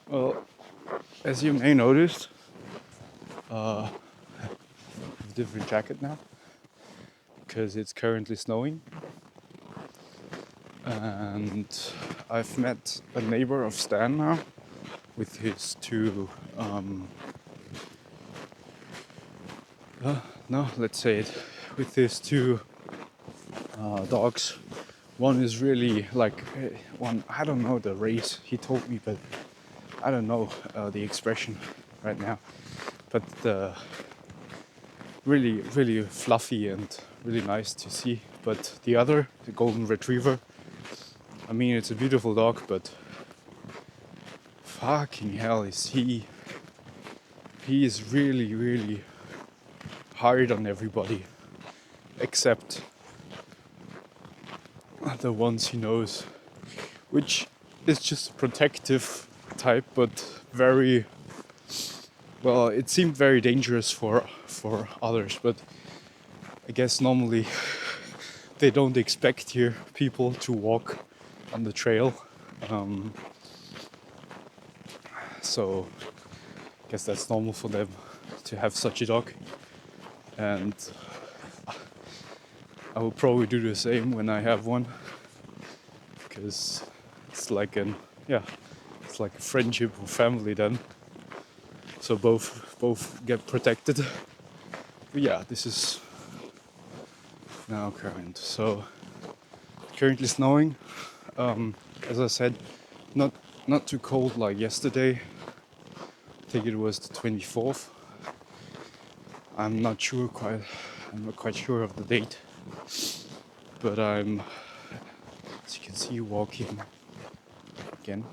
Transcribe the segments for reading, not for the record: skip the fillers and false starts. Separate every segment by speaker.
Speaker 1: Well, as you may notice, uh, a different jacket now because it's currently snowing, and I've met a neighbor of Stan now with his two. No, let's say it, with his two dogs. One is really like one. I don't know the race. He told me, but I don't know the expression right now. But really, really fluffy and really nice to see. But the other, the golden retriever, I mean, it's a beautiful dog, but fucking hell, is he? He is really, really hard on everybody, except the ones he knows, which is just a protective type, but very well. It seemed very dangerous for others, but I guess normally they don't expect here people to walk on the trail. Um, so I guess that's normal for them to have such a dog. And I will probably do the same when I have one, because it's like it's like a friendship or family then. So both get protected. But yeah, this is now current. So currently snowing. As I said, not not too cold like yesterday. I think it was the 24th. I'm not sure quite. I'm not quite sure of the date, but I'm, as you can see, walking again.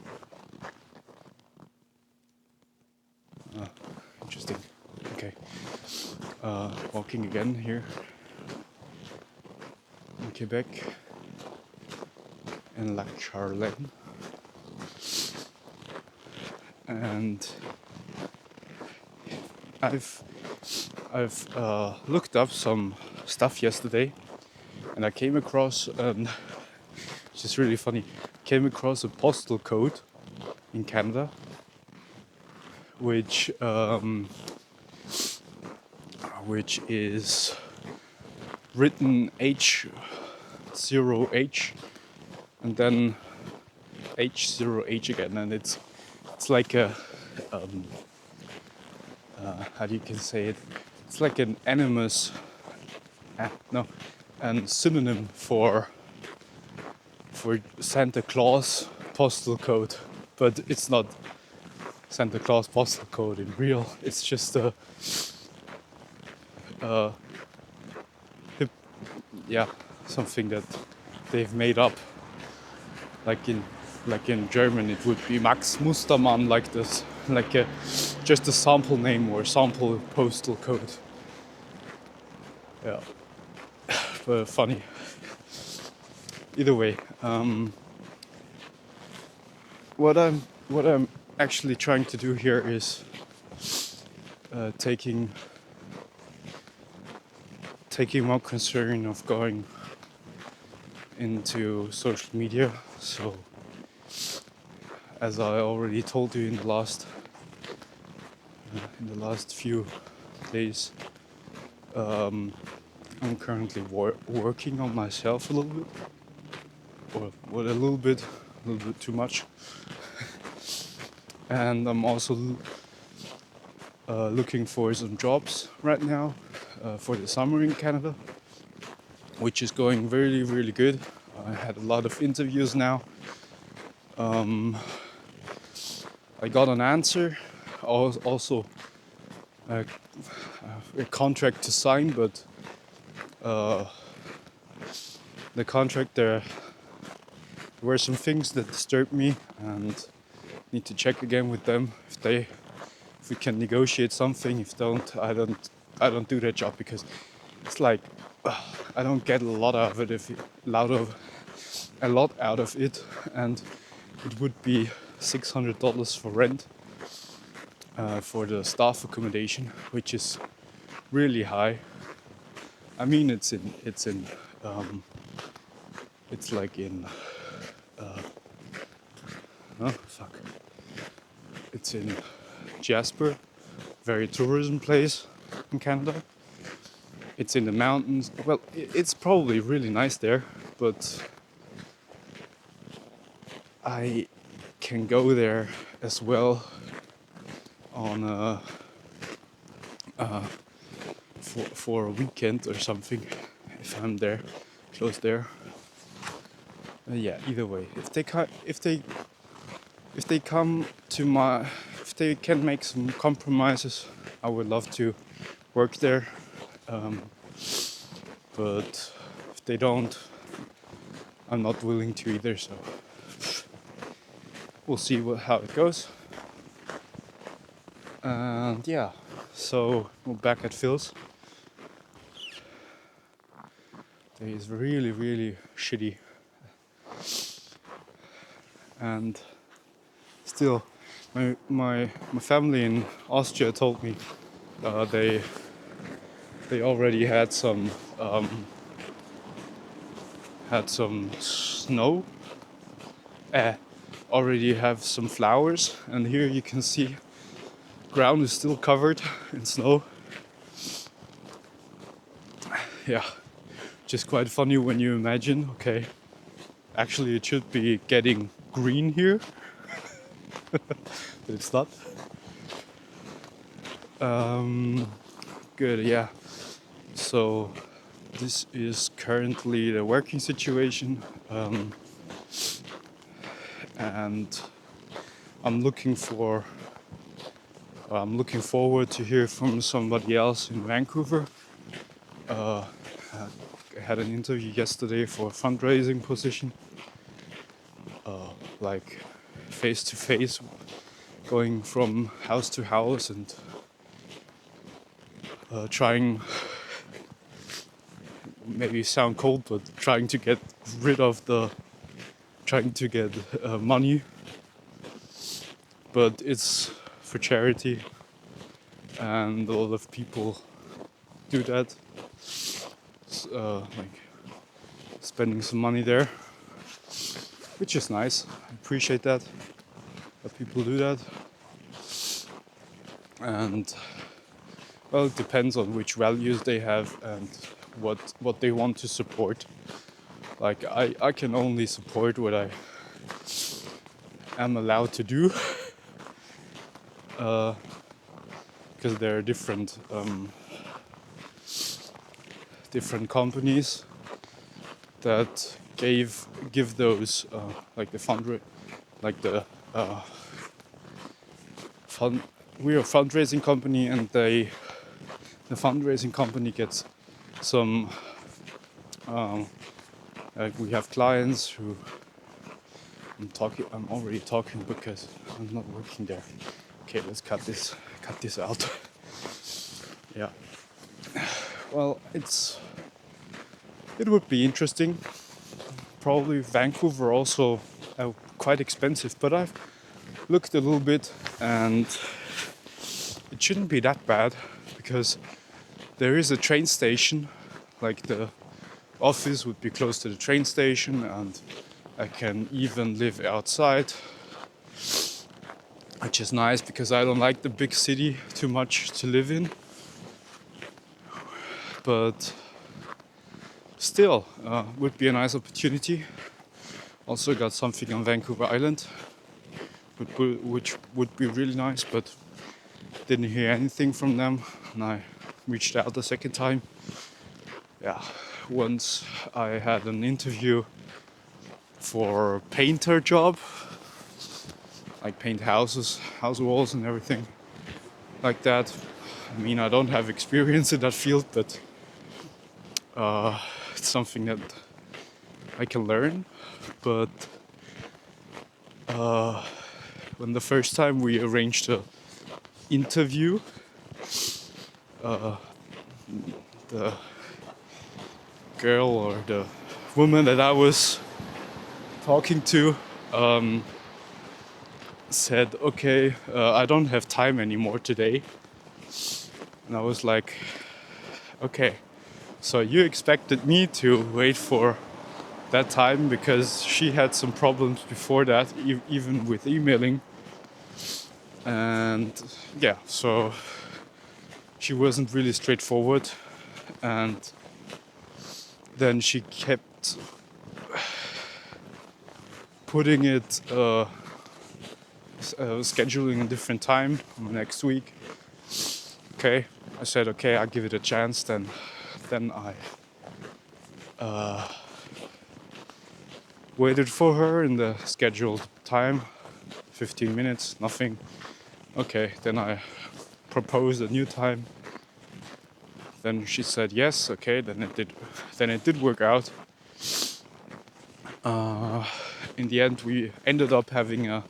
Speaker 1: Interesting. Okay, walking again here in Quebec in Lac Charlene, and I've looked up some stuff yesterday, and I came across, which is really funny, came across a postal code in Canada, which is written H0H and then H0H again, and it's like a how do you can say it? It's like an animus, no, and synonym for Santa Claus postal code, but it's not Santa Claus postal code in real. It's just a hip, yeah, something that they've made up. Like in German, it would be Max Mustermann, like this, like just a sample name or sample postal code. Yeah, but funny. Either way, what I'm actually trying to do here is taking more concern of going into social media. So, as I already told you in the last few days, I'm currently working on myself a little bit, or what a little bit too much, and I'm also looking for some jobs right now for the summer in Canada, which is going really, really good. I had a lot of interviews now. I got an answer, also a contract to sign, but the contract there were some things that disturbed me, and need to check again with them if we can negotiate something. If don't, I don't do that job, because it's like I don't get a lot out of it. A lot out of it, and it would be $600 for rent for the staff accommodation, which is really high. I mean, it's like in oh fuck, It's in Jasper, very tourism place in Canada. It's in the mountains. Well, it's probably really nice there, but I can go there as well on for a weekend or something if I'm there, close there. Yeah, either way, if they come to my, if they can make some compromises, I would love to work there. But if they don't, I'm not willing to either. So we'll see how it goes. And yeah, so we're back at Phil's. It is really, really shitty. And still, my family in Austria told me they already had some snow. Already have some flowers, and here you can see ground is still covered in snow. Yeah, just quite funny when you imagine, okay, actually it should be getting green here, but it's not. Good, yeah. So this is currently the working situation, and I'm looking forward to hear from somebody else in Vancouver. I had an interview yesterday for a fundraising position, like face to face, going from house to house and trying, maybe sound cold, but trying to get money. But it's for charity, and a lot of people do that, like spending some money there, which is nice. I appreciate that people do that. And well, it depends on which values they have and what they want to support. Like I can only support what I am allowed to do, because there are different companies that give those like the fund. We're a fundraising company, and the fundraising company gets some. Like we have clients who I'm already talking because I'm not working there. Okay, let's cut this out. Yeah. Well, it would be interesting. Probably Vancouver also quite expensive, but I've looked a little bit and it shouldn't be that bad because there is a train station. Like the office would be close to the train station, and I can even live outside, which is nice because I don't like the big city too much to live in. But still, would be a nice opportunity. Also got something on Vancouver Island, which would be really nice, but didn't hear anything from them, and I reached out the second time. Yeah, once I had an interview for a painter job, like paint houses, house walls and everything like that. I mean, I don't have experience in that field, but it's something that I can learn. But when the first time we arranged a interview, the girl or the woman that I was talking to said, okay, I don't have time anymore today. And I was like, okay, so you expected me to wait for that time, because she had some problems before that, even with emailing. And yeah, so she wasn't really straightforward, and then she kept putting it scheduling a different time next week. Okay, I said okay, I'll give it a chance. Then I waited for her in the scheduled time, 15 minutes, nothing. Okay, then I proposed a new time. Then she said yes. Okay, then it did work out. In the end, we ended up having a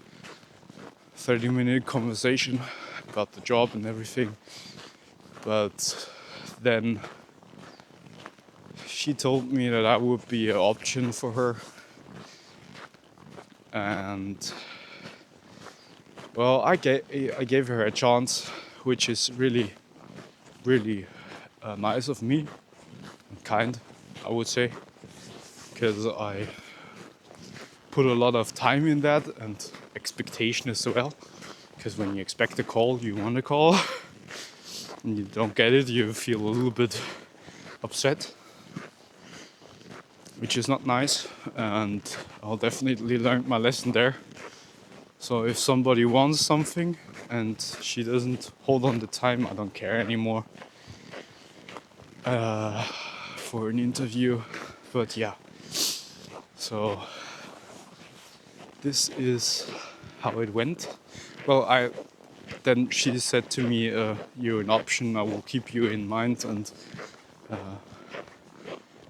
Speaker 1: 30-minute conversation about the job and everything. But then she told me that I would be an option for her. And well, I gave her a chance, which is really, really nice of me, kind, I would say, because I put a lot of time in that and expectation as well. Because when you expect a call, you want a call, and you don't get it, you feel a little bit upset, which is not nice. And I'll definitely learn my lesson there. So if somebody wants something and she doesn't hold on the time, I don't care anymore for an interview. But yeah, so this is how it went. Well, then she said to me, "You're an option. I will keep you in mind and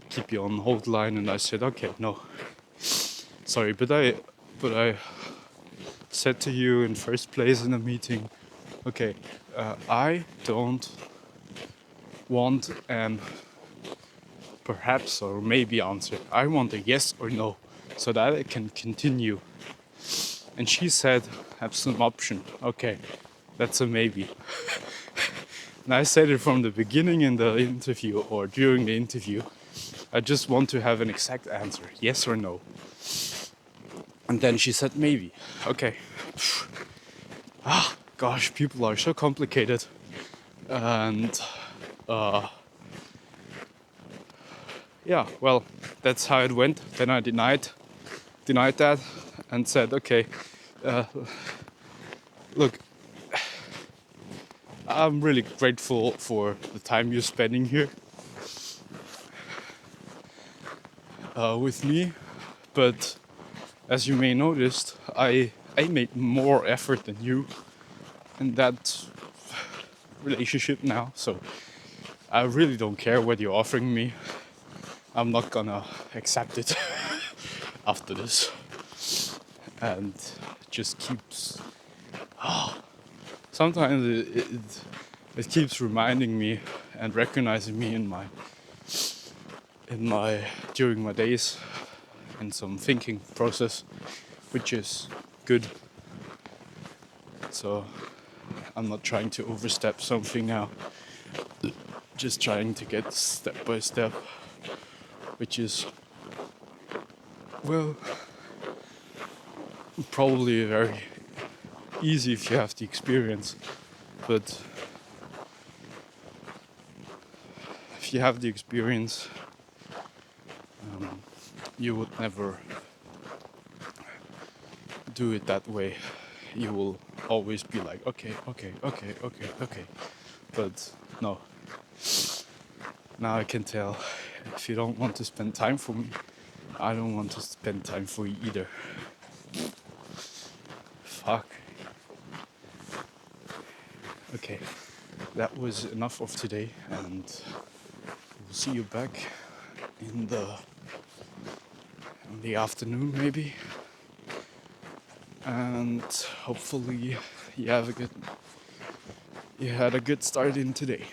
Speaker 1: keep you on hold line." And I said, "Okay, no, sorry, but I said to you in first place in a meeting, okay, I don't want an perhaps or maybe answer. I want a yes or no, so that I can continue." And she said, "Have some option." Okay, that's a maybe. And I said it from the beginning in the interview or during the interview. I just want to have an exact answer, yes or no. And then she said maybe. Okay. Gosh, people are so complicated. And yeah, well, that's how it went. Then I denied that and said, okay, look, I'm really grateful for the time you're spending here with me, but as you may noticed, I made more effort than you in that relationship now, so I really don't care what you're offering me. I'm not gonna accept it after this. And it just keeps sometimes it keeps reminding me and recognizing me in my during my days in some thinking process, which is good. So I'm not trying to overstep something now, just trying to get step by step, which is, well, probably very easy if you have the experience, but if you have the experience, you would never do it that way. You will always be like, okay. But no. Now I can tell, if you don't want to spend time for me, I don't want to spend time for you either. Fuck. Okay, that was enough of today, and we'll see you back in the afternoon maybe. And hopefully you had a good start in today.